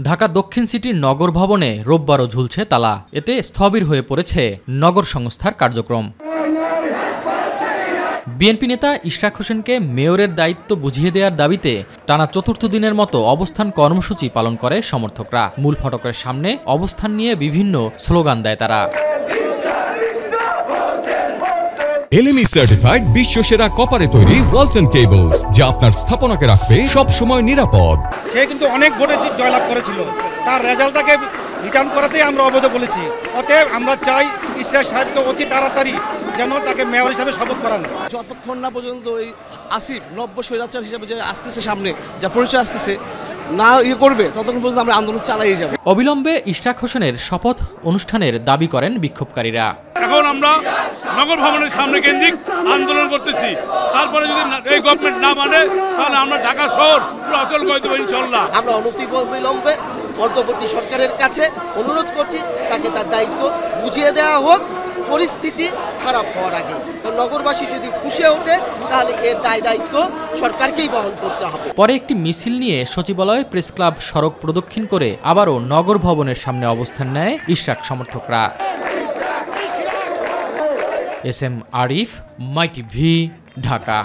ঢাকা দক্ষিণ সিটির নগর ভবনে রোববারও ঝুলছে তালা। এতে স্থবির হয়ে পড়েছে নগর সংস্থার কার্যক্রম। বিএনপি নেতা ইশরাক হোসেনকে মেয়রের দায়িত্ব বুঝিয়ে দেওয়ার দাবিতে টানা চতুর্থ দিনের মতো অবস্থান কর্মসূচি পালন করে সমর্থকরা। মূল ফটকের সামনে অবস্থান নিয়ে বিভিন্ন স্লোগান দেয় তারা। এলএমই সার্টিফাইড বিশ্বসেরা কপারে তৈরি ওয়ালটন কেবলস, যা আপনার স্থাপনাকে রাখবে সব সময় নিরাপদ। সে কিন্তু অনেক ভোটে জয়লাভ করেছিল, তার রেজাল্টটাকে রিটার্ন করাতেই আমরা অবৈধ বলেছি। অতএব আমরা চাই ইশরাক সাহেবকে অতি তাড়াতাড়ি যেন তাকে মেয়র হিসাবে শপথ করান। যতক্ষণ না পর্যন্ত ওই আসিফ নব্য স্বৈরাচার হিসাবে যে আসতেছে, সামনে যা পরিচয় আসতেছে না করবে, ততক্ষণ পর্যন্ত আমরা আন্দোলন চালিয়ে যাব। অবিলম্বে ইশরাক হোসেনের শপথ অনুষ্ঠানের দাবি করেন বিক্ষোভকারীরা। এখন আমরা নগর ভবনের সামনে কেন্দ্রিক আন্দোলন করতেছি। তারপরে যদি এই গভর্নমেন্ট না মানে, তাহলে আমরা ঢাকা শহর পুরো অচল করে দেবো ইনশাল্লাহ। আমরা অনতিবিলম্বে অন্তর্বর্তী সরকারের কাছে অনুরোধ করছি, তাকে তার দায়িত্ব বুঝিয়ে দেওয়া হোক পরিস্থিতি খারাপ হওয়ার আগে। নগরবাসী যদি ফুঁসে ওঠে, তাহলে এর দায়িত্ব সরকারকেই বহন করতে হবে। পরে একটি মিছিল নিয়ে সচিবালয়, প্রেস ক্লাব সড়ক প্রদক্ষিণ করে আবারও নগর ভবনের সামনে অবস্থান নেয় ইশরাক সমর্থকরা। এস এম আরিফ, মাই টিভি, ঢাকা।